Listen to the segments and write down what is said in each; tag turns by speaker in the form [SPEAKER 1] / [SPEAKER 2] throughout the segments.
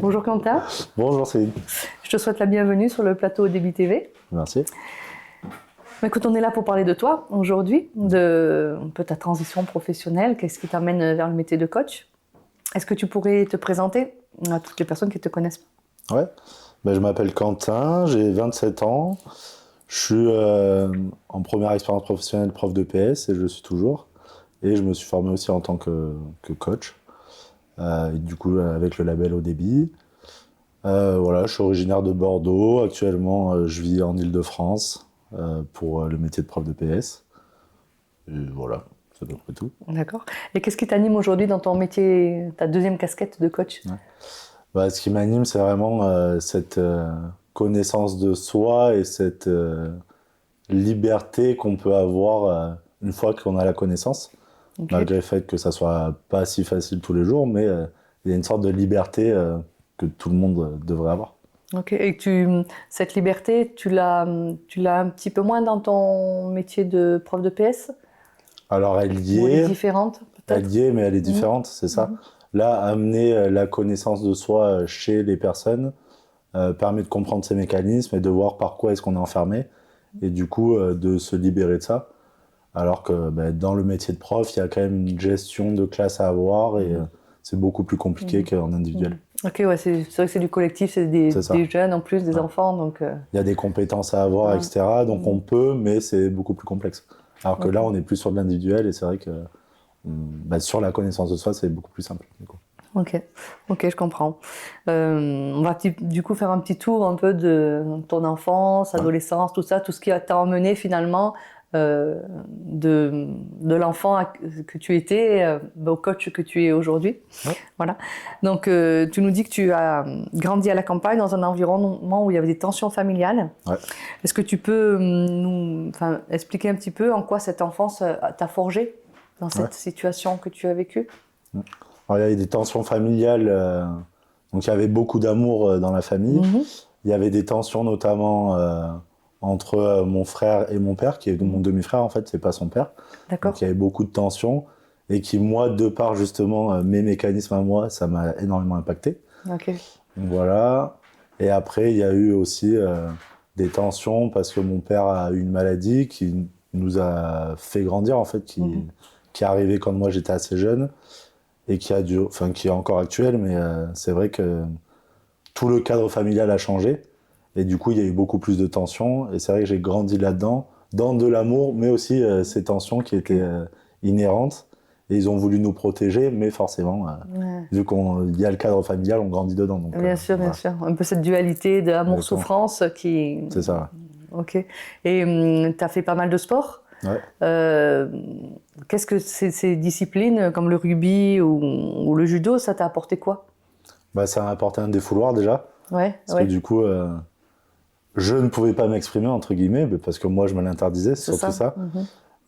[SPEAKER 1] Bonjour Quentin,
[SPEAKER 2] Bonjour Céline.
[SPEAKER 1] je te souhaite la bienvenue sur le plateau Débit TV.
[SPEAKER 2] Merci.
[SPEAKER 1] Écoute, on est là pour parler de toi aujourd'hui, de un peu ta transition professionnelle, qu'est-ce qui t'amène vers le métier de coach. Est-ce que tu pourrais te présenter à toutes les personnes qui ne te connaissent pas?
[SPEAKER 2] Ouais. Je m'appelle Quentin, j'ai 27 ans. Je suis en première expérience professionnelle prof de PS et je le suis toujours. Et je me suis formé aussi en tant que coach, et du coup avec le label Au Débit. Voilà, je suis originaire de Bordeaux. Actuellement, je vis en Île-de-France pour le métier de prof de PS. Et voilà, c'est à peu près tout.
[SPEAKER 1] D'accord. Et qu'est-ce qui t'anime aujourd'hui dans ton métier, ta deuxième casquette de coach?
[SPEAKER 2] Ce qui m'anime, c'est vraiment cette connaissance de soi et cette liberté qu'on peut avoir une fois qu'on a la connaissance,
[SPEAKER 1] Ok.
[SPEAKER 2] malgré le fait que ça soit pas si facile tous les jours, mais il y a une sorte de liberté que tout le monde devrait avoir.
[SPEAKER 1] Ok. Et cette liberté, tu l'as un petit peu moins dans ton métier de prof de PS?
[SPEAKER 2] Alors elle y
[SPEAKER 1] Ou elle est
[SPEAKER 2] est,
[SPEAKER 1] différente, peut-être?
[SPEAKER 2] mais elle est différente, c'est ça.
[SPEAKER 1] Mhm.
[SPEAKER 2] Là, amener la connaissance de soi chez les personnes permet de comprendre ces mécanismes et de voir par quoi est-ce qu'on est enfermé, et du coup de se libérer de ça. Alors que dans le métier de prof, il y a quand même une gestion de classe à avoir et c'est beaucoup plus compliqué qu'en individuel.
[SPEAKER 1] Ok, ouais, c'est vrai que c'est du collectif, c'est
[SPEAKER 2] C'est ça.
[SPEAKER 1] des jeunes en plus, des
[SPEAKER 2] Ouais.
[SPEAKER 1] enfants, donc...
[SPEAKER 2] Il y a des compétences à avoir,
[SPEAKER 1] Ouais.
[SPEAKER 2] etc. Donc on peut, mais c'est beaucoup plus complexe. Alors que
[SPEAKER 1] Ok.
[SPEAKER 2] là, on est plus sur de l'individuel et c'est vrai que sur la connaissance de soi, c'est beaucoup plus simple. Du coup.
[SPEAKER 1] Ok, ok, je comprends. On va du coup faire un petit tour un peu de ton enfance, adolescence, tout ça, tout ce qui t'a emmené finalement de l'enfant que tu étais au coach que tu es aujourd'hui.
[SPEAKER 2] Ouais.
[SPEAKER 1] Voilà. Donc tu nous dis que tu as grandi à la campagne dans un environnement où il y avait des tensions familiales.
[SPEAKER 2] Ouais.
[SPEAKER 1] Est-ce que tu peux expliquer un petit peu en quoi cette enfance t'a forgé dans cette situation que tu as vécue?
[SPEAKER 2] Alors, il y avait des tensions familiales, donc il y avait beaucoup d'amour dans la famille. Il y avait des tensions notamment entre mon frère et mon père, qui est mon demi-frère en fait, c'est pas son père.
[SPEAKER 1] D'accord.
[SPEAKER 2] Donc il y avait beaucoup de tensions et qui, moi, de par justement mes mécanismes à moi, ça m'a énormément impacté.
[SPEAKER 1] Ok.
[SPEAKER 2] Donc voilà. Et après, il y a eu aussi des tensions parce que mon père a eu une maladie qui nous a fait grandir en fait, qui est arrivée quand moi j'étais assez jeune et qui a qui est encore actuelle, mais c'est vrai que tout le cadre familial a changé. Et du coup, il y a eu beaucoup plus de tensions. Et c'est vrai que j'ai grandi là-dedans, dans de l'amour, mais aussi ces tensions qui étaient inhérentes. Et ils ont voulu nous protéger, mais forcément,
[SPEAKER 1] Ouais.
[SPEAKER 2] vu qu'il y a le cadre familial, on grandit dedans. Donc,
[SPEAKER 1] Bien sûr, bien
[SPEAKER 2] voilà.
[SPEAKER 1] sûr. Un peu cette dualité de
[SPEAKER 2] Exactement.
[SPEAKER 1] amour-souffrance qui...
[SPEAKER 2] C'est ça.
[SPEAKER 1] Ok. Et tu as fait pas mal de sport.
[SPEAKER 2] Ouais.
[SPEAKER 1] Qu'est-ce que ces disciplines comme le rugby ou le judo, ça t'a apporté quoi?
[SPEAKER 2] Ça m'a apporté un défouloir déjà.
[SPEAKER 1] Ouais,
[SPEAKER 2] Parce que du coup, je ne pouvais pas m'exprimer, entre guillemets, parce que moi, je me l'interdisais, c'est surtout ça.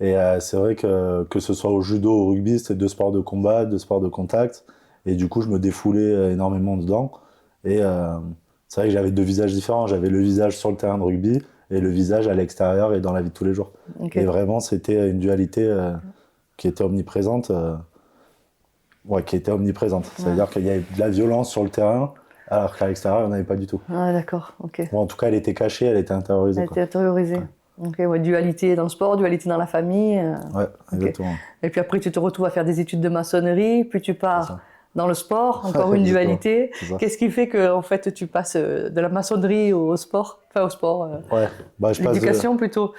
[SPEAKER 2] Et c'est vrai que ce soit au judo ou au rugby, c'était deux sports de combat, deux sports de contact. Et du coup, je me défoulais énormément dedans. Et c'est vrai que j'avais deux visages différents. J'avais le visage sur le terrain de rugby et le visage à l'extérieur et dans la vie de tous les jours.
[SPEAKER 1] Ok.
[SPEAKER 2] Et vraiment, c'était une dualité qui était omniprésente. Qui était omniprésente. C'est-à-dire qu'il y avait de la violence sur le terrain, alors qu'à l'extérieur, il n'y en avait pas du tout.
[SPEAKER 1] Ah, d'accord, ok.
[SPEAKER 2] Bon, en tout cas, elle était cachée, elle était intériorisée.
[SPEAKER 1] Elle était intériorisée. Ok, ouais, dualité dans le sport, dualité dans la famille.
[SPEAKER 2] Ouais,
[SPEAKER 1] Ok.
[SPEAKER 2] exactement.
[SPEAKER 1] Et puis après, tu te retrouves à faire des études de maçonnerie, puis tu pars dans le sport, encore une
[SPEAKER 2] Exactement.
[SPEAKER 1] dualité.
[SPEAKER 2] C'est ça.
[SPEAKER 1] Qu'est-ce qui fait que en fait, tu passes de la maçonnerie au sport, enfin au sport,
[SPEAKER 2] Ouais,
[SPEAKER 1] l'éducation plutôt.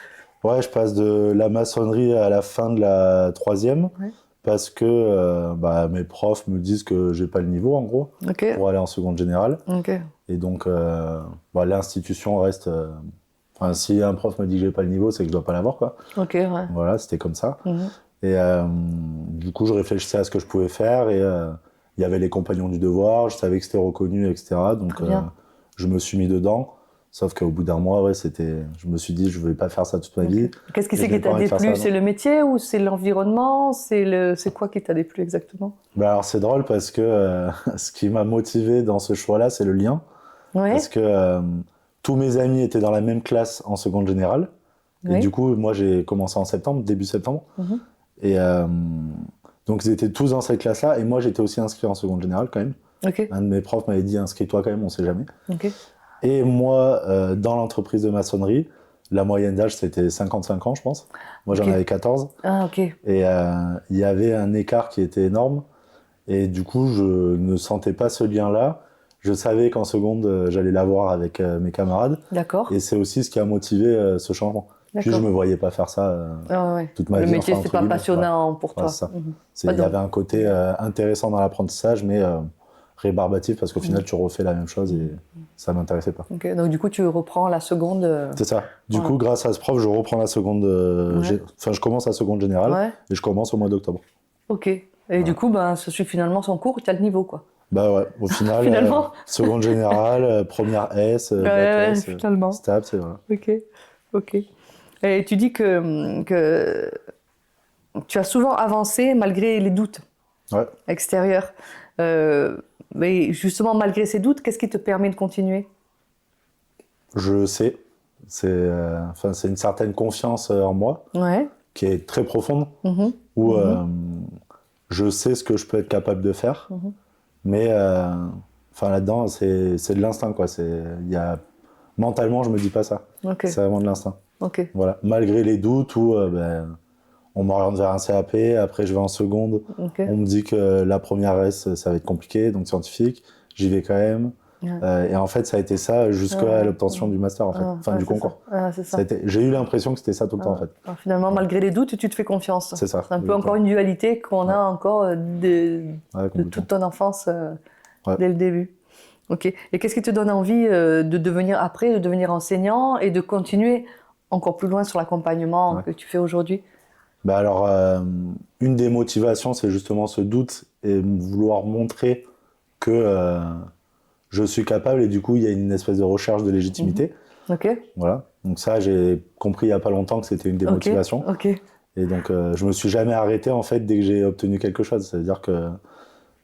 [SPEAKER 2] je passe de la maçonnerie à la fin de la troisième,
[SPEAKER 1] Ouais.
[SPEAKER 2] parce que mes profs me disent que j'ai pas le niveau, en gros,
[SPEAKER 1] Ok.
[SPEAKER 2] pour aller en seconde générale.
[SPEAKER 1] Ok.
[SPEAKER 2] Et donc, l'institution reste... si un prof me dit que j'ai pas le niveau, c'est que je dois pas l'avoir, quoi.
[SPEAKER 1] Ok, ouais.
[SPEAKER 2] Voilà, c'était comme ça. Et du coup, je réfléchissais à ce que je pouvais faire et il y avait les compagnons du devoir, je savais que c'était reconnu, etc. Donc, je me suis mis dedans. Sauf qu'au bout d'un mois, je me suis dit, je ne vais pas faire ça toute ma vie.
[SPEAKER 1] Qu'est-ce qui
[SPEAKER 2] Et
[SPEAKER 1] c'est
[SPEAKER 2] je
[SPEAKER 1] qui
[SPEAKER 2] n'ai pas
[SPEAKER 1] t'a
[SPEAKER 2] envie de faire
[SPEAKER 1] déplu?
[SPEAKER 2] ça,
[SPEAKER 1] C'est
[SPEAKER 2] non.
[SPEAKER 1] le métier ou c'est l'environnement? C'est quoi qui t'a déplu exactement?
[SPEAKER 2] Alors, c'est drôle parce que ce qui m'a motivé dans ce choix-là, c'est le lien.
[SPEAKER 1] Ouais.
[SPEAKER 2] Parce que tous mes amis étaient dans la même classe en seconde générale. Et du coup, moi, j'ai commencé en septembre, début septembre. Et donc, ils étaient tous dans cette classe-là. Et moi, j'étais aussi inscrit en seconde générale quand même.
[SPEAKER 1] Ok.
[SPEAKER 2] Un de mes profs m'avait dit inscris-toi quand même, on sait jamais.
[SPEAKER 1] Ok.
[SPEAKER 2] Et moi, dans l'entreprise de maçonnerie, la moyenne d'âge c'était 55 ans, je pense. Moi, j'en
[SPEAKER 1] Ok.
[SPEAKER 2] avais 14.
[SPEAKER 1] Ah, ok.
[SPEAKER 2] Et il y avait un écart qui était énorme. Et du coup, je ne sentais pas ce lien-là. Je savais qu'en seconde, j'allais l'avoir avec mes camarades.
[SPEAKER 1] D'accord.
[SPEAKER 2] Et c'est aussi ce qui a motivé ce changement. Puis je
[SPEAKER 1] D'accord.
[SPEAKER 2] me voyais pas faire ça
[SPEAKER 1] Ah, ouais.
[SPEAKER 2] toute ma
[SPEAKER 1] Le
[SPEAKER 2] vie.
[SPEAKER 1] métier,
[SPEAKER 2] enfin,
[SPEAKER 1] c'est
[SPEAKER 2] entre
[SPEAKER 1] pas
[SPEAKER 2] guillemets.
[SPEAKER 1] passionnant pour
[SPEAKER 2] Ouais,
[SPEAKER 1] toi.
[SPEAKER 2] c'est ça.
[SPEAKER 1] Mhm.
[SPEAKER 2] Il y avait un côté intéressant dans l'apprentissage, mais rébarbatif parce qu'au final, tu refais la même chose et ça m'intéressait pas.
[SPEAKER 1] Ok. Donc, du coup, tu reprends la seconde.
[SPEAKER 2] C'est ça. Du
[SPEAKER 1] Voilà.
[SPEAKER 2] coup, grâce à ce prof, je reprends la seconde.
[SPEAKER 1] Ouais.
[SPEAKER 2] Enfin, je commence la seconde générale
[SPEAKER 1] Ouais.
[SPEAKER 2] et je commence au mois d'octobre.
[SPEAKER 1] Ok. Et du coup, ben, ça suit finalement son cours, tu as le niveau, quoi.
[SPEAKER 2] Bah ouais, au final,
[SPEAKER 1] Finalement.
[SPEAKER 2] seconde générale, première S,
[SPEAKER 1] Ouais,
[SPEAKER 2] bac
[SPEAKER 1] ouais,
[SPEAKER 2] S,
[SPEAKER 1] finalement.
[SPEAKER 2] STAPS, et voilà.
[SPEAKER 1] Ok. Ok. Et tu dis que tu as souvent avancé malgré les doutes
[SPEAKER 2] Ouais,
[SPEAKER 1] extérieurs. Mais justement, malgré ces doutes, qu'est-ce qui te permet de continuer?
[SPEAKER 2] je sais. Enfin, c'est une certaine confiance en moi
[SPEAKER 1] Ouais.
[SPEAKER 2] qui est très profonde,
[SPEAKER 1] Mhm.
[SPEAKER 2] où
[SPEAKER 1] Mhm.
[SPEAKER 2] je sais ce que je peux être capable de faire,
[SPEAKER 1] Mhm.
[SPEAKER 2] mais enfin, là-dedans, c'est de l'instinct, quoi. Mentalement, je me dis pas ça.
[SPEAKER 1] Ok.
[SPEAKER 2] C'est vraiment de l'instinct.
[SPEAKER 1] Ok.
[SPEAKER 2] Voilà. Malgré les doutes où on m'oriente vers un CAP, après je vais en seconde,
[SPEAKER 1] Ok.
[SPEAKER 2] on me dit que la première S, ça va être compliqué, donc scientifique, j'y vais quand même.
[SPEAKER 1] Ouais.
[SPEAKER 2] Et en fait, ça a été ça jusqu'à l'obtention du master, en fait. Enfin,
[SPEAKER 1] Ouais,
[SPEAKER 2] du
[SPEAKER 1] c'est ça.
[SPEAKER 2] concours.
[SPEAKER 1] Ouais, c'est ça.
[SPEAKER 2] J'ai eu l'impression que c'était ça tout le temps, en fait.
[SPEAKER 1] Alors, finalement,
[SPEAKER 2] Ouais.
[SPEAKER 1] malgré les doutes, tu te fais confiance.
[SPEAKER 2] C'est ça,
[SPEAKER 1] C'est un peu
[SPEAKER 2] exactement.
[SPEAKER 1] encore une dualité qu'on a
[SPEAKER 2] Ouais.
[SPEAKER 1] encore
[SPEAKER 2] Ouais,
[SPEAKER 1] de
[SPEAKER 2] complètement.
[SPEAKER 1] toute ton enfance
[SPEAKER 2] Ouais.
[SPEAKER 1] dès le début. Ok. Et qu'est-ce qui te donne envie de devenir enseignant et de continuer encore plus loin sur l'accompagnement
[SPEAKER 2] Ouais.
[SPEAKER 1] que tu fais aujourd'hui?
[SPEAKER 2] Bah alors, une des motivations, c'est justement ce doute et vouloir montrer que je suis capable, et du coup, il y a une espèce de recherche de légitimité.
[SPEAKER 1] Ok.
[SPEAKER 2] Voilà. Donc ça, j'ai compris il y a pas longtemps que c'était une des
[SPEAKER 1] Ok.
[SPEAKER 2] motivations.
[SPEAKER 1] Ok.
[SPEAKER 2] Et donc, je me suis jamais arrêté, en fait, dès que j'ai obtenu quelque chose. C'est-à-dire que,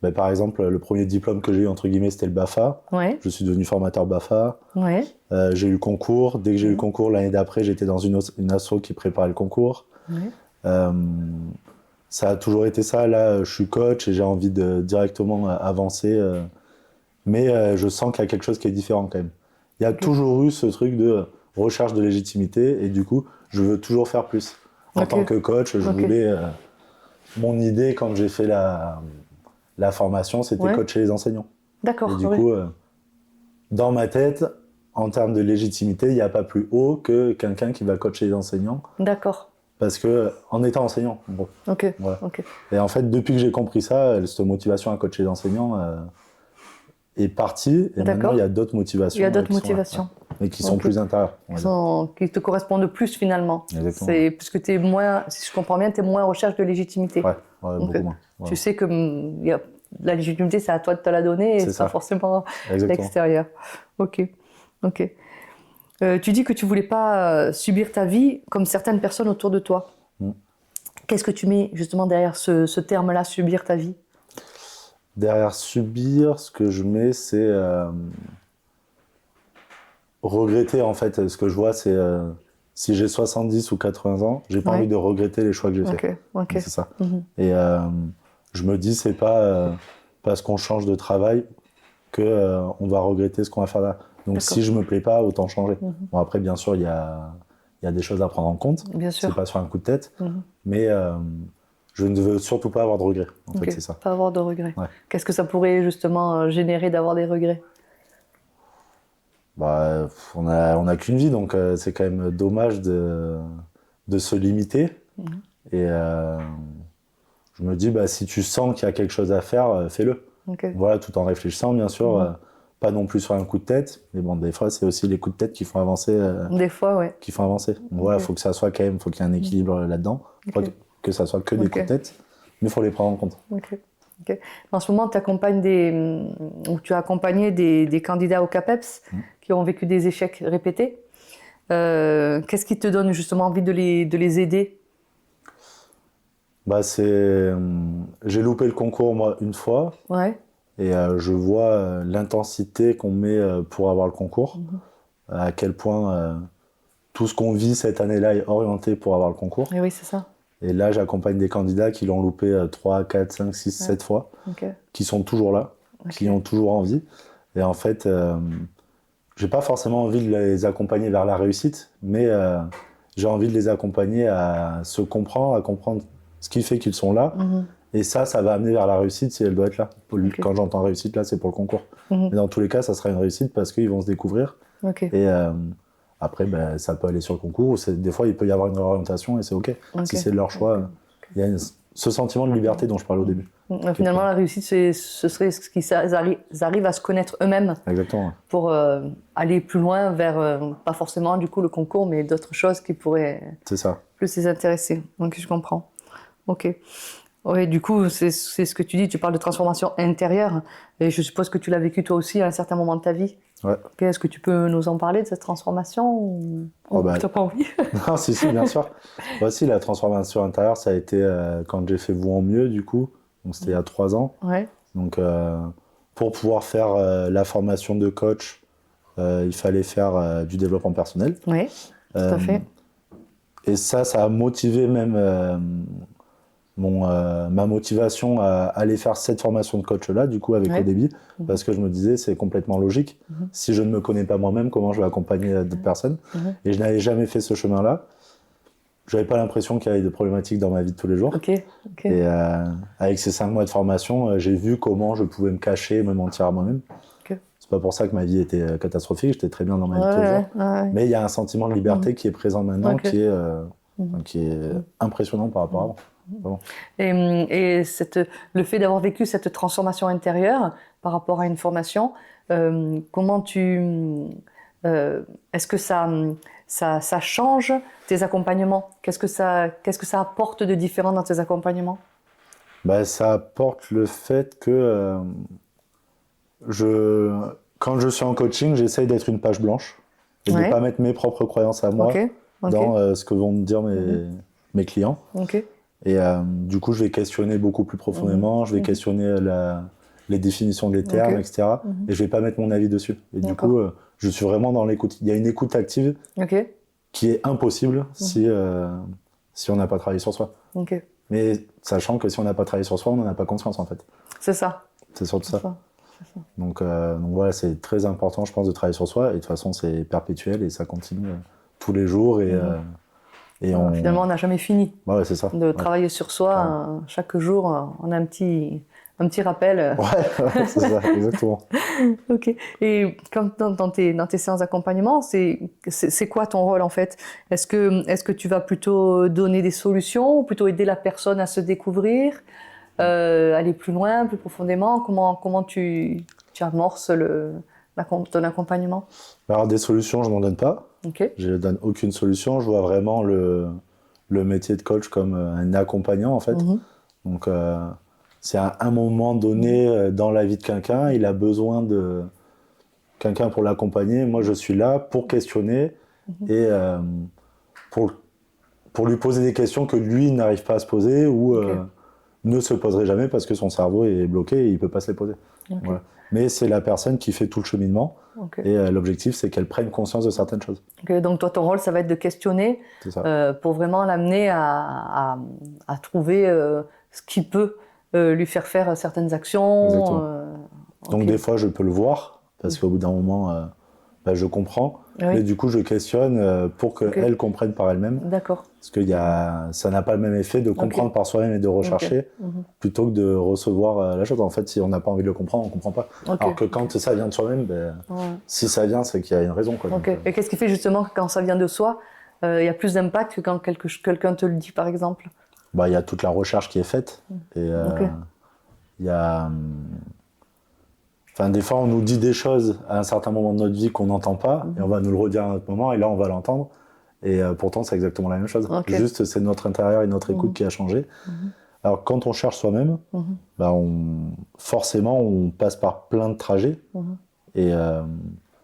[SPEAKER 2] bah, par exemple, le premier diplôme que j'ai eu, entre guillemets, c'était le BAFA.
[SPEAKER 1] Ouais.
[SPEAKER 2] Je suis devenu formateur BAFA.
[SPEAKER 1] Ouais.
[SPEAKER 2] J'ai eu le concours. Dès que j'ai eu le concours, l'année d'après, j'étais dans une asso qui préparait le concours.
[SPEAKER 1] Ouais.
[SPEAKER 2] Ça a toujours été ça. Là, je suis coach et j'ai envie de directement avancer. Mais je sens qu'il y a quelque chose qui est différent quand même. Il y a toujours eu ce truc de recherche de légitimité et du coup, je veux toujours faire plus. En
[SPEAKER 1] Ok.
[SPEAKER 2] tant que coach, je
[SPEAKER 1] Ok.
[SPEAKER 2] voulais... mon idée quand j'ai fait la formation, c'était
[SPEAKER 1] Ouais.
[SPEAKER 2] coacher les enseignants.
[SPEAKER 1] D'accord.
[SPEAKER 2] Et du
[SPEAKER 1] Ouais.
[SPEAKER 2] coup, dans ma tête, en termes de légitimité, il n'y a pas plus haut que quelqu'un qui va coacher les enseignants.
[SPEAKER 1] D'accord.
[SPEAKER 2] Parce que en étant enseignant, bon,
[SPEAKER 1] Ok.
[SPEAKER 2] voilà.
[SPEAKER 1] Ok.
[SPEAKER 2] Et en fait, depuis que j'ai compris ça, cette motivation à coacher les enseignants est partie. Et maintenant,
[SPEAKER 1] D'accord.
[SPEAKER 2] il y a d'autres motivations.
[SPEAKER 1] Il y a d'autres
[SPEAKER 2] qui sont là,
[SPEAKER 1] motivations.
[SPEAKER 2] ouais. Et qui sont
[SPEAKER 1] Ok.
[SPEAKER 2] plus intérieures. on va dire.
[SPEAKER 1] Qui te correspondent plus finalement.
[SPEAKER 2] Exactement.
[SPEAKER 1] C'est parce que tu es moins, si je comprends bien, tu es moins en recherche de légitimité.
[SPEAKER 2] Ouais,
[SPEAKER 1] Donc,
[SPEAKER 2] beaucoup moins. Voilà.
[SPEAKER 1] Tu sais que la légitimité, c'est à toi de te la donner et
[SPEAKER 2] C'est
[SPEAKER 1] pas
[SPEAKER 2] ça.
[SPEAKER 1] forcément
[SPEAKER 2] Exactement.
[SPEAKER 1] l'extérieur. Ok. Ok. Tu dis que tu voulais pas subir ta vie comme certaines personnes autour de toi. Qu'est-ce que tu mets justement derrière ce terme-là, subir ta vie?
[SPEAKER 2] Derrière subir, ce que je mets, c'est regretter en fait. Ce que je vois, c'est si j'ai 70 ou 80 ans, j'ai pas
[SPEAKER 1] Ouais.
[SPEAKER 2] envie de regretter les choix que j'ai
[SPEAKER 1] Ok.
[SPEAKER 2] faits.
[SPEAKER 1] Ok.
[SPEAKER 2] Donc, c'est ça.
[SPEAKER 1] Mhm.
[SPEAKER 2] Et je me dis, c'est pas parce qu'on change de travail que on va regretter ce qu'on va faire là. Donc
[SPEAKER 1] D'accord.
[SPEAKER 2] si je me plais pas, autant changer. Bon après, bien sûr, il y a des choses à prendre en compte.
[SPEAKER 1] Bien sûr.
[SPEAKER 2] C'est pas sur un coup de tête,
[SPEAKER 1] Mhm.
[SPEAKER 2] mais je ne veux surtout pas avoir de regrets. En
[SPEAKER 1] Ok.
[SPEAKER 2] fait, c'est ça.
[SPEAKER 1] Pas avoir de regrets.
[SPEAKER 2] Ouais.
[SPEAKER 1] Qu'est-ce que ça pourrait justement générer d'avoir des regrets?
[SPEAKER 2] Bah, on a qu'une vie, donc c'est quand même dommage de se limiter. Et je me dis, bah, si tu sens qu'il y a quelque chose à faire, fais-le.
[SPEAKER 1] Ok.
[SPEAKER 2] Voilà, tout en réfléchissant, bien sûr. Pas non plus sur un coup de tête, mais bon, des fois, c'est aussi les coups de tête qui font avancer.
[SPEAKER 1] Des fois, ouais.
[SPEAKER 2] Donc, voilà, faut que ça soit quand même, faut qu'il y ait un équilibre là-dedans. Faut que ça soit que des coups de tête, mais il faut les prendre en compte.
[SPEAKER 1] Ok. Ok. En ce moment, tu as accompagné des candidats au CAPEPS qui ont vécu des échecs répétés. Qu'est-ce qui te donne justement envie de les aider?
[SPEAKER 2] Bah, j'ai loupé le concours, moi, une fois.
[SPEAKER 1] Ouais.
[SPEAKER 2] Et je vois l'intensité qu'on met pour avoir le concours, à quel point tout ce qu'on vit cette année-là est orienté pour avoir le concours.
[SPEAKER 1] Et oui, c'est ça.
[SPEAKER 2] Et là, j'accompagne des candidats qui l'ont loupé 3, 4, 5, 6, 7 fois,
[SPEAKER 1] Ok.
[SPEAKER 2] qui sont toujours là. qui ont toujours envie. Et en fait, j'ai pas forcément envie de les accompagner vers la réussite, mais j'ai envie de les accompagner à se comprendre, à comprendre ce qui fait qu'ils sont là. Et ça va amener vers la réussite si elle doit être là. Quand j'entends réussite, là, c'est pour le concours. Mais dans tous les cas, ça sera une réussite parce qu'ils vont se découvrir. Et après, ben, ça peut aller sur le concours. Des fois, il peut y avoir une orientation et c'est OK. Si c'est leur choix, il y a ce sentiment de liberté dont je parlais au début.
[SPEAKER 1] Finalement, la réussite, ce serait ce qu'ils arrivent à se connaître eux-mêmes.
[SPEAKER 2] Exactement.
[SPEAKER 1] Pour aller plus loin vers, pas forcément du coup le concours, mais d'autres choses qui pourraient plus les intéresser. Donc je comprends. OK. Oui, du coup, c'est ce que tu dis, tu parles de transformation intérieure, et je suppose que tu l'as vécu toi aussi à un certain moment de ta vie.
[SPEAKER 2] Ouais.
[SPEAKER 1] Est-ce que tu peux nous en parler de cette transformation ou t'as pas envie?
[SPEAKER 2] Non, si, bien sûr. Voici la transformation intérieure, ça a été quand j'ai fait Vous en mieux, du coup. Donc c'était il y a 3 ans.
[SPEAKER 1] Ouais.
[SPEAKER 2] Donc pour pouvoir faire la formation de coach, il fallait faire du développement personnel.
[SPEAKER 1] Oui, tout à fait.
[SPEAKER 2] Et ça a motivé même ma motivation à aller faire cette formation de coach-là, du coup, avec Odébi, parce que je me disais, c'est complètement logique. Si je ne me connais pas moi-même, comment je vais accompagner d'autres personnes? Et je n'avais jamais fait ce chemin-là. Je n'avais pas l'impression qu'il y avait de problématiques dans ma vie de tous les jours. Et avec ces 5 mois de formation, j'ai vu comment je pouvais me cacher, me mentir à moi-même. C'est pas pour ça que ma vie était catastrophique, j'étais très bien dans ma vie de tous les jours. Mais il y a un sentiment de liberté qui est présent maintenant, qui est impressionnant par rapport à avant. Bon.
[SPEAKER 1] Et le fait d'avoir vécu cette transformation intérieure par rapport à une formation, comment est-ce que ça change tes accompagnements? Qu'est-ce que ça apporte de différent dans tes accompagnements?
[SPEAKER 2] Bah, ça apporte le fait que quand je suis en coaching, j'essaye d'être une page blanche et de ne pas mettre mes propres croyances à moi dans ce que vont me dire mes clients. Et du coup, je vais questionner beaucoup plus profondément, je vais questionner les définitions des termes, etc. Et je vais pas mettre mon avis dessus. Et du coup, je suis vraiment dans l'écoute. Il y a une écoute active qui est impossible si on n'a pas travaillé sur soi. Mais sachant que si on n'a pas travaillé sur soi, on n'en a pas conscience en fait.
[SPEAKER 1] C'est ça.
[SPEAKER 2] C'est surtout ça. Donc voilà, c'est très important, je pense, de travailler sur soi. Et de toute façon, c'est perpétuel et ça continue tous les jours.
[SPEAKER 1] Finalement, on n'a jamais fini
[SPEAKER 2] c'est ça.
[SPEAKER 1] de travailler sur soi. Chaque jour, on a un petit rappel.
[SPEAKER 2] Ouais, c'est ça, exactement.
[SPEAKER 1] OK. Et comme dans tes séances d'accompagnement, c'est quoi ton rôle en fait? Est-ce que tu vas plutôt donner des solutions ou plutôt aider la personne à se découvrir, aller plus loin, plus profondément? Comment tu amorces ton accompagnement?
[SPEAKER 2] Alors des solutions, je n'en donne pas. Je ne donne aucune solution. Je vois vraiment le métier de coach comme un accompagnant en fait. Donc c'est à un moment donné dans la vie de quelqu'un, il a besoin de quelqu'un pour l'accompagner. Moi, je suis là pour questionner et pour lui poser des questions que lui n'arrive pas à se poser ou ne se poserait jamais parce que son cerveau est bloqué et il ne peut pas se les poser. Voilà. Mais c'est la personne qui fait tout le cheminement et l'objectif, c'est qu'elle prenne conscience de certaines choses.
[SPEAKER 1] Donc toi, ton rôle, ça va être de questionner pour vraiment l'amener à trouver ce qui peut lui faire faire certaines actions.
[SPEAKER 2] Donc des fois, je peux le voir parce qu'au bout d'un moment, je comprends. Mais du coup, je questionne pour qu'elle comprenne par elle-même.
[SPEAKER 1] D'accord.
[SPEAKER 2] Parce que ça n'a pas le même effet de comprendre par soi-même et de rechercher plutôt que de recevoir la chose. En fait, si on n'a pas envie de le comprendre, on ne comprend pas. Alors que quand ça vient de soi-même, si ça vient, c'est qu'il y a une raison. Donc,
[SPEAKER 1] et qu'est-ce qui fait justement que quand ça vient de soi, il y a plus d'impact que quand quelqu'un te le dit, par exemple?
[SPEAKER 2] Il y a toute la recherche qui est faite. Et il y a... des fois, on nous dit des choses à un certain moment de notre vie qu'on n'entend pas, et on va nous le redire à un autre moment, et là, on va l'entendre. Et pourtant, c'est exactement la même chose. Juste, c'est notre intérieur et notre écoute qui a changé. Alors, quand on cherche soi-même, forcément, on passe par plein de trajets. Et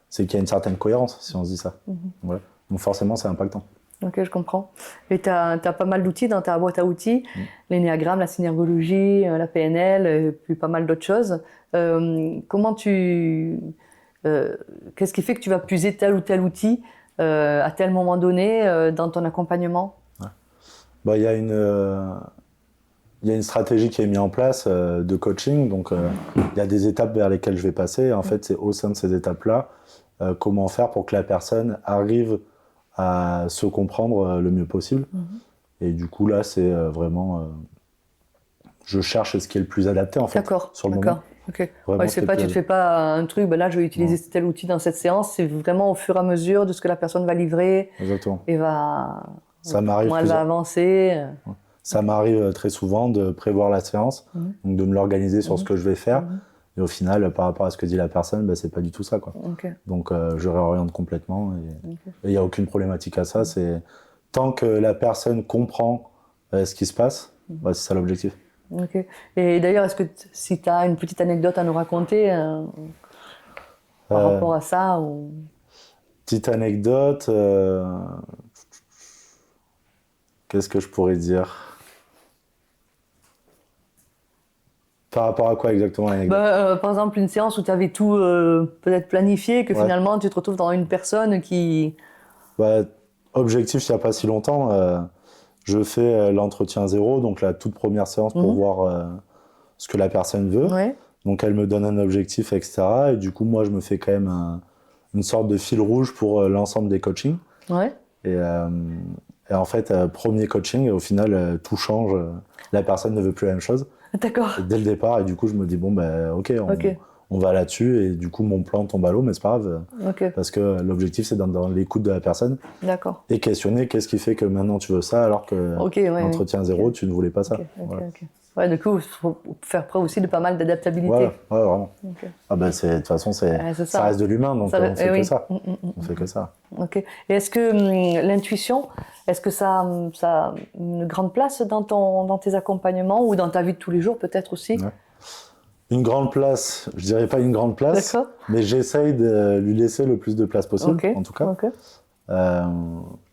[SPEAKER 2] c'est qu'il y a une certaine cohérence, si on se dit ça. Voilà. Donc, forcément, c'est impactant.
[SPEAKER 1] Ok, je comprends. Et tu as pas mal d'outils dans ta boîte à outils, l'énéagramme, la synergologie, la PNL, et puis pas mal d'autres choses. Qu'est-ce qui fait que tu vas puiser tel ou tel outil à tel moment donné dans ton accompagnement?
[SPEAKER 2] Il y a il y a une stratégie qui est mise en place de coaching. Donc, il y a des étapes vers lesquelles je vais passer. En fait, c'est au sein de ces étapes-là, comment faire pour que la personne arrive à se comprendre le mieux possible. Et du coup, là, c'est vraiment... je cherche ce qui est le plus adapté, en fait, sur le moment.
[SPEAKER 1] Ok.
[SPEAKER 2] Vraiment,
[SPEAKER 1] Ouais, c'est pas, tu te fais pas un truc, ben là, je vais utiliser tel outil dans cette séance. C'est vraiment au fur et à mesure de ce que la personne va livrer.
[SPEAKER 2] Exactement.
[SPEAKER 1] Et va...
[SPEAKER 2] Ça m'arrive
[SPEAKER 1] comment elle va avancer.
[SPEAKER 2] Ça m'arrive très souvent de prévoir la séance, donc de me l'organiser sur ce que je vais faire. Et au final, par rapport à ce que dit la personne, bah, c'est pas du tout ça, quoi. Donc, je réoriente complètement. Et il n'y a aucune problématique à ça. C'est tant que la personne comprend ce qui se passe, bah, c'est ça l'objectif.
[SPEAKER 1] Ok. Et d'ailleurs, est-ce que si tu as une petite anecdote à nous raconter par rapport à ça ou...
[SPEAKER 2] Petite anecdote, qu'est-ce que je pourrais dire? Par rapport à quoi exactement l'anecdote?
[SPEAKER 1] Par exemple, une séance où tu avais tout peut-être planifié, que finalement tu te retrouves dans une personne qui...
[SPEAKER 2] Objectif, il n'y a pas si longtemps, je fais l'entretien 0, donc la toute première séance pour voir ce que la personne veut. Donc elle me donne un objectif, etc. Et du coup, moi, je me fais quand même une sorte de fil rouge pour l'ensemble des coachings. Et en fait, premier coaching, et au final, tout change. La personne ne veut plus la même chose.
[SPEAKER 1] D'accord.
[SPEAKER 2] Dès le départ, et du coup, je me dis, bon, ok, on va là-dessus, et du coup, mon plan tombe à l'eau, mais c'est pas grave, parce que l'objectif, c'est dans l'écoute de la personne, et questionner qu'est-ce qui fait que maintenant tu veux ça, alors que l'entretien 0, tu ne voulais pas ça.
[SPEAKER 1] Ouais, du coup, il faut faire preuve aussi de pas mal d'adaptabilité.
[SPEAKER 2] Ouais, vraiment. Ah bah, de toute façon, ça reste de l'humain, donc on fait que ça. On fait que ça.
[SPEAKER 1] Ok. Et est-ce que l'intuition, est-ce que ça a une grande place dans tes accompagnements ou dans ta vie de tous les jours peut-être aussi?
[SPEAKER 2] Une grande place, je dirais pas une grande place, mais j'essaye de lui laisser le plus de place possible, en tout cas.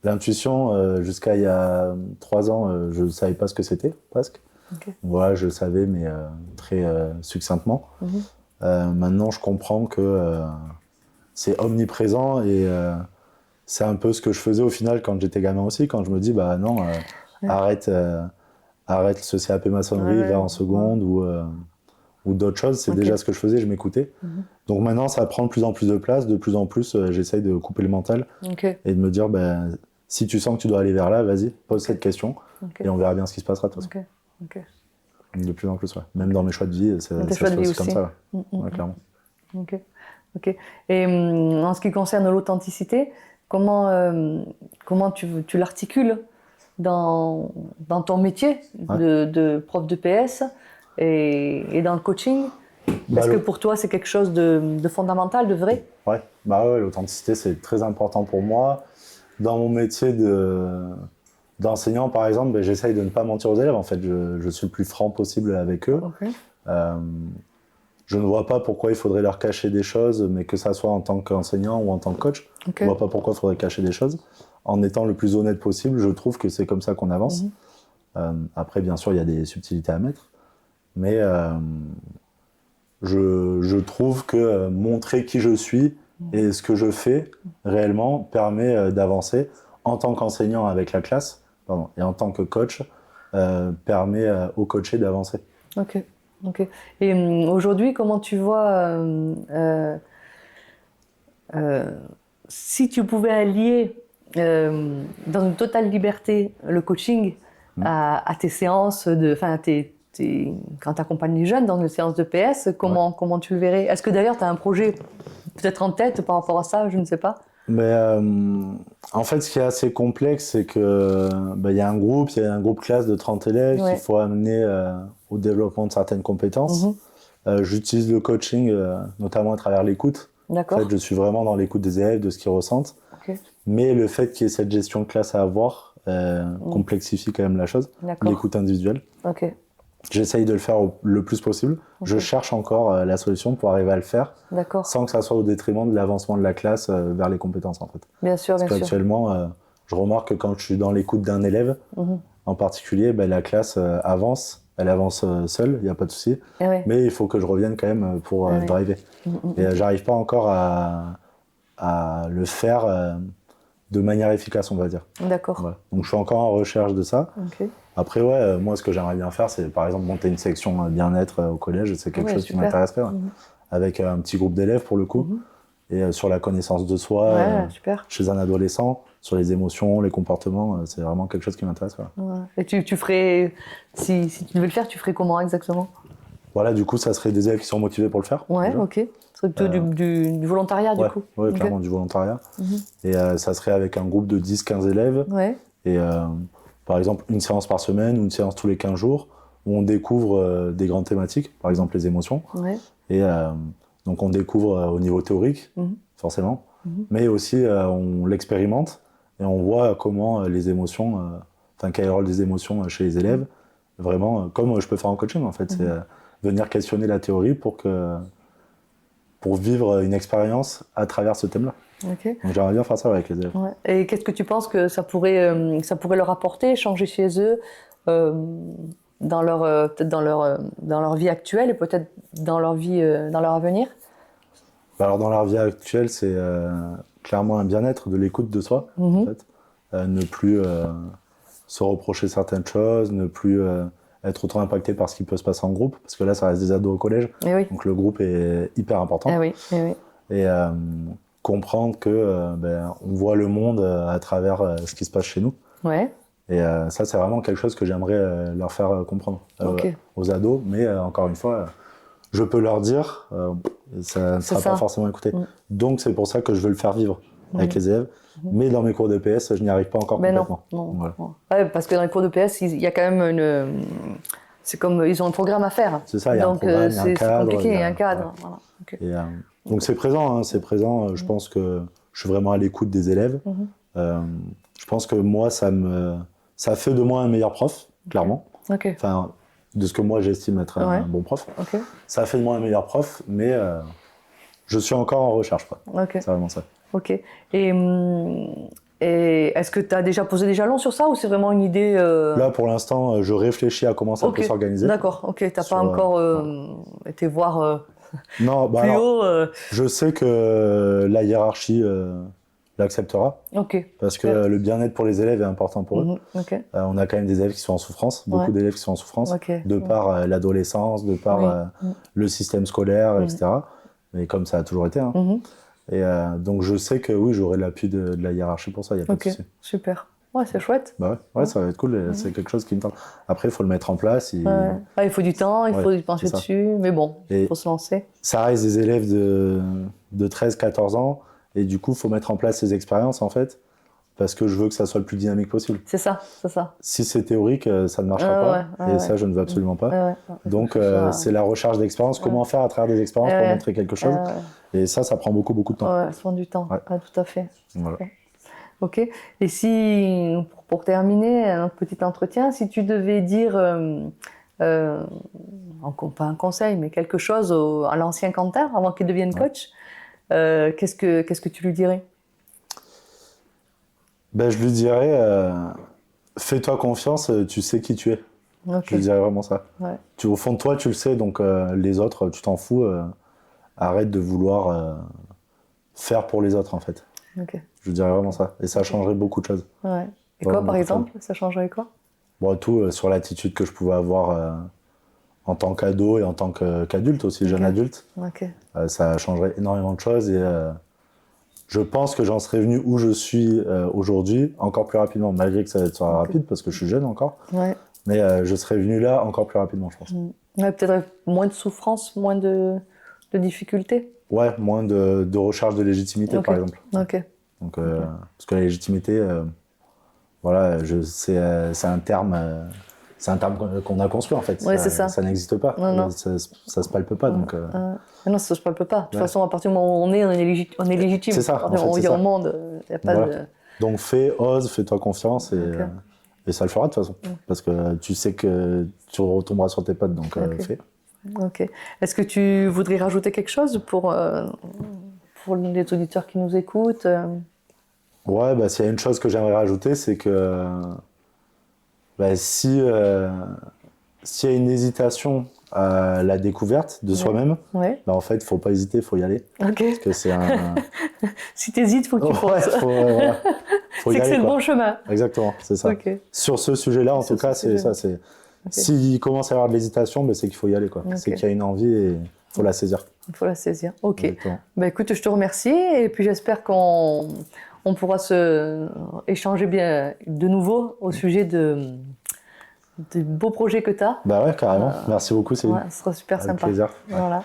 [SPEAKER 2] L'intuition, jusqu'à il y a 3 ans, je ne savais pas ce que c'était, presque. Voilà, je le savais, mais très succinctement. Maintenant, je comprends que c'est omniprésent et c'est un peu ce que je faisais au final quand j'étais gamin aussi, quand je me dis, bah non, arrête ce CAP maçonnerie, va en seconde ou d'autres choses. C'est déjà ce que je faisais, je m'écoutais. Donc maintenant, ça prend de plus en plus de place. De plus en plus, j'essaye de couper le mental et de me dire, bah, si tu sens que tu dois aller vers là, vas-y, pose cette question et on verra bien ce qui se passera de toute façon. De plus en plus, même dans mes choix de vie, ça se fait aussi comme ça. Clairement.
[SPEAKER 1] Ok. Et en ce qui concerne l'authenticité, comment tu l'articules dans ton métier de prof de PS et dans le coaching? Est-ce que pour toi, c'est quelque chose de fondamental, de vrai?
[SPEAKER 2] Ouais, l'authenticité, c'est très important pour moi. Dans mon métier d'enseignant, par exemple, j'essaye de ne pas mentir aux élèves. En fait, je suis le plus franc possible avec eux. Je ne vois pas pourquoi il faudrait leur cacher des choses, mais que ça soit en tant qu'enseignant ou en tant que coach. Je ne vois pas pourquoi il faudrait cacher des choses. En étant le plus honnête possible, je trouve que c'est comme ça qu'on avance. Après, bien sûr, il y a des subtilités à mettre. Mais je trouve que montrer qui je suis et ce que je fais réellement permet d'avancer en tant qu'enseignant avec la classe et en tant que coach permet aux coachés d'avancer.
[SPEAKER 1] Ok. Et aujourd'hui, comment tu vois si tu pouvais allier dans une totale liberté le coaching à tes séances, quand tu accompagnes les jeunes dans une séance de PS, comment tu le verrais? Est-ce que d'ailleurs tu as un projet peut-être en tête par rapport à ça? Je ne sais pas.
[SPEAKER 2] Mais en fait, ce qui est assez complexe, c'est que il y a un groupe classe de 30 élèves qu'il faut amener au développement de certaines compétences. J'utilise le coaching notamment à travers l'écoute. En fait, je suis vraiment dans l'écoute des élèves, de ce qu'ils ressentent. Mais le fait qu'il y ait cette gestion de classe à avoir complexifie quand même la chose, l'écoute individuelle. J'essaye de le faire le plus possible. Je cherche encore la solution pour arriver à le faire sans que ça soit au détriment de l'avancement de la classe vers les compétences, en fait.
[SPEAKER 1] Bien sûr,
[SPEAKER 2] Parce qu'actuellement, je remarque que quand je suis dans l'écoute d'un élève, en particulier, la classe avance. Elle avance seule, il n'y a pas de souci. Mais il faut que je revienne quand même pour driver. Et j'arrive pas encore à le faire de manière efficace, on va dire.
[SPEAKER 1] D'accord.
[SPEAKER 2] Voilà. Donc je suis encore en recherche de ça. Après, ouais, moi, ce que j'aimerais bien faire, c'est par exemple monter une section bien-être au collège. C'est quelque chose qui
[SPEAKER 1] super.
[SPEAKER 2] m'intéresserait, ouais. Avec un petit groupe d'élèves pour le coup. Et sur la connaissance de soi,
[SPEAKER 1] Ouais, super.
[SPEAKER 2] chez un adolescent, sur les émotions, les comportements, c'est vraiment quelque chose qui m'intéresse. Voilà.
[SPEAKER 1] Ouais. Et tu ferais, si tu devais le faire, tu ferais comment exactement?
[SPEAKER 2] Voilà, du coup, ça serait des élèves qui sont motivés pour le faire.
[SPEAKER 1] Ouais,
[SPEAKER 2] déjà.
[SPEAKER 1] ok. Ce serait plutôt du volontariat,
[SPEAKER 2] Ouais,
[SPEAKER 1] du coup.
[SPEAKER 2] ouais,
[SPEAKER 1] Ok.
[SPEAKER 2] clairement, du volontariat. Et ça serait avec un groupe de 10-15 élèves.
[SPEAKER 1] Ouais,
[SPEAKER 2] Et par exemple, une séance par semaine ou une séance tous les 15 jours où on découvre des grandes thématiques, par exemple les émotions.
[SPEAKER 1] ouais.
[SPEAKER 2] Et donc, on découvre au niveau théorique, forcément, mais aussi on l'expérimente et on voit comment les émotions, enfin, quel est le rôle des émotions chez les élèves, vraiment, comme je peux faire en coaching, en fait. C'est venir questionner la théorie pour vivre une expérience à travers ce thème-là.
[SPEAKER 1] Ok.
[SPEAKER 2] Donc, j'aimerais bien faire ça avec les élèves.
[SPEAKER 1] Ouais. Et qu'est-ce que tu penses que ça pourrait leur apporter, changer chez eux, dans leur, peut-être dans leur vie actuelle et peut-être dans leur vie, dans leur avenir?
[SPEAKER 2] Bah, alors, dans leur vie actuelle, c'est clairement un bien-être, de l'écoute de soi, en fait. Ne plus se reprocher certaines choses, ne plus être autant impacté par ce qui peut se passer en groupe, parce que là, ça reste des ados au collège,
[SPEAKER 1] Eh oui.
[SPEAKER 2] donc le groupe est hyper important.
[SPEAKER 1] Eh oui, eh oui.
[SPEAKER 2] Et comprendre que on voit le monde à travers ce qui se passe chez nous.
[SPEAKER 1] Ouais.
[SPEAKER 2] Et ça, c'est vraiment quelque chose que j'aimerais leur faire comprendre
[SPEAKER 1] Ok.
[SPEAKER 2] aux ados. Mais encore une fois, je peux leur dire, ça ne sera pas forcément écouté. Donc, c'est pour ça que je veux le faire vivre avec les élèves. Mais dans mes cours de PS, je n'y arrive pas encore complètement.
[SPEAKER 1] Non.
[SPEAKER 2] Voilà.
[SPEAKER 1] Ouais, parce que dans les cours de PS, il y a quand même une... C'est comme, ils ont un programme à faire.
[SPEAKER 2] C'est ça, il y a un programme, il y a un cadre.
[SPEAKER 1] C'est compliqué, il y a un cadre.
[SPEAKER 2] Ouais.
[SPEAKER 1] Voilà. Okay.
[SPEAKER 2] Et, donc c'est présent, hein, c'est présent. Je pense que je suis vraiment à l'écoute des élèves. Je pense que moi, ça fait de moi un meilleur prof, clairement.
[SPEAKER 1] Okay.
[SPEAKER 2] Enfin, de ce que moi j'estime être un bon prof.
[SPEAKER 1] Okay.
[SPEAKER 2] Ça fait de moi un meilleur prof, mais je suis encore en recherche, quoi.
[SPEAKER 1] Okay.
[SPEAKER 2] C'est vraiment ça.
[SPEAKER 1] Ok. Et est-ce que tu as déjà posé des jalons sur ça ou c'est vraiment une idée
[SPEAKER 2] Là, pour l'instant, je réfléchis à comment ça peut s'organiser.
[SPEAKER 1] D'accord, ok. Tu n'as pas encore été voir
[SPEAKER 2] non, bah
[SPEAKER 1] plus
[SPEAKER 2] alors,
[SPEAKER 1] haut
[SPEAKER 2] je sais que la hiérarchie l'acceptera.
[SPEAKER 1] Ok.
[SPEAKER 2] Parce que le bien-être pour les élèves est important pour eux.
[SPEAKER 1] Okay.
[SPEAKER 2] On a quand même des élèves qui sont en souffrance, beaucoup d'élèves qui sont en souffrance, de par l'adolescence, de par le système scolaire, etc. Mais comme ça a toujours été. Hein. Et donc je sais que oui, j'aurai l'appui de la hiérarchie pour ça, il n'y a pas de souci.
[SPEAKER 1] Super. Ouais, c'est chouette.
[SPEAKER 2] Bah ouais, ça va être cool, c'est quelque chose qui me tente. Après, il faut le mettre en place.
[SPEAKER 1] Il faut du temps, il faut y penser dessus, mais bon, il faut se lancer.
[SPEAKER 2] Ça reste des élèves de 13-14 ans, et du coup, il faut mettre en place ces expériences, en fait, parce que je veux que ça soit le plus dynamique possible.
[SPEAKER 1] C'est ça, c'est ça.
[SPEAKER 2] Si c'est théorique, ça ne marchera pas, et ça, je ne veux absolument pas. Donc, c'est la recherche d'expérience, comment faire à travers des expériences pour montrer quelque chose. Et ça prend beaucoup de temps.
[SPEAKER 1] Ouais, ça prend du temps, tout à fait.
[SPEAKER 2] Voilà.
[SPEAKER 1] Ok. Et si, pour terminer notre petit entretien, si tu devais dire, pas un conseil, mais quelque chose à l'ancien Quentin, avant qu'il devienne coach, qu'est-ce que tu lui dirais?
[SPEAKER 2] Ben, je lui dirais, fais-toi confiance, tu sais qui tu es.
[SPEAKER 1] Okay.
[SPEAKER 2] Je lui dirais vraiment ça.
[SPEAKER 1] Ouais.
[SPEAKER 2] Au fond de toi, tu le sais, donc les autres, tu t'en fous. Arrête de vouloir faire pour les autres, en fait.
[SPEAKER 1] Okay.
[SPEAKER 2] Je dirais vraiment ça. Et ça changerait beaucoup de choses.
[SPEAKER 1] Ouais. Et quoi, par exemple? Ça changerait quoi?
[SPEAKER 2] Bon, tout sur l'attitude que je pouvais avoir en tant qu'ado et en tant qu'adulte aussi, jeune adulte. Ça changerait énormément de choses. Et je pense que j'en serais venu où je suis aujourd'hui encore plus rapidement, malgré que ça soit rapide, parce que je suis jeune encore.
[SPEAKER 1] Ouais.
[SPEAKER 2] Mais je serais venu là encore plus rapidement, je pense.
[SPEAKER 1] Ouais, peut-être moins de souffrance, moins de difficultés.
[SPEAKER 2] Ouais, moins de recherche de légitimité, par exemple.
[SPEAKER 1] Ok.
[SPEAKER 2] Donc, parce que la légitimité, voilà, c'est un terme qu'on a construit en fait.
[SPEAKER 1] Ouais, c'est ça.
[SPEAKER 2] Ça n'existe pas.
[SPEAKER 1] Non.
[SPEAKER 2] Ça se palpe pas. Donc,
[SPEAKER 1] non, ça se palpe pas. De toute façon, à partir du moment où on est légitime.
[SPEAKER 2] C'est ça.
[SPEAKER 1] On vit au monde, il n'y a pas de...
[SPEAKER 2] Donc ose, fais-toi confiance et ça le fera de toute façon. Parce que tu sais que tu retomberas sur tes pattes, donc fais.
[SPEAKER 1] Ok. Est-ce que tu voudrais rajouter quelque chose pour les auditeurs qui nous écoutent?
[SPEAKER 2] Ouais, bah, s'il y a une chose que j'aimerais rajouter, c'est que s'il y a une hésitation à la découverte de soi-même, en fait, il ne faut pas hésiter, il faut y aller.
[SPEAKER 1] Okay.
[SPEAKER 2] Parce que c'est un...
[SPEAKER 1] Si tu hésites, il faut que tu penses.
[SPEAKER 2] Voilà. faut y
[SPEAKER 1] C'est que
[SPEAKER 2] aller,
[SPEAKER 1] c'est le
[SPEAKER 2] quoi.
[SPEAKER 1] bon chemin.
[SPEAKER 2] Exactement, c'est ça.
[SPEAKER 1] Ok.
[SPEAKER 2] Sur ce sujet-là, en
[SPEAKER 1] Sur
[SPEAKER 2] tout cas,
[SPEAKER 1] ce
[SPEAKER 2] c'est
[SPEAKER 1] sujet-là.
[SPEAKER 2] ça. S'il commence à y avoir de l'hésitation, ben, c'est qu'il faut y aller, quoi.
[SPEAKER 1] Ok.
[SPEAKER 2] C'est qu'il y a une envie et il faut la saisir.
[SPEAKER 1] Il faut la saisir. Ok.
[SPEAKER 2] Exactement.
[SPEAKER 1] Bah, écoute, je te remercie et puis j'espère qu'on pourra échanger bien de nouveau au sujet des beaux projets que tu as.
[SPEAKER 2] Bah ouais, carrément. Merci beaucoup, Céline.
[SPEAKER 1] Ouais, ce sera super
[SPEAKER 2] Avec
[SPEAKER 1] sympa.
[SPEAKER 2] plaisir. Ouais.
[SPEAKER 1] Voilà.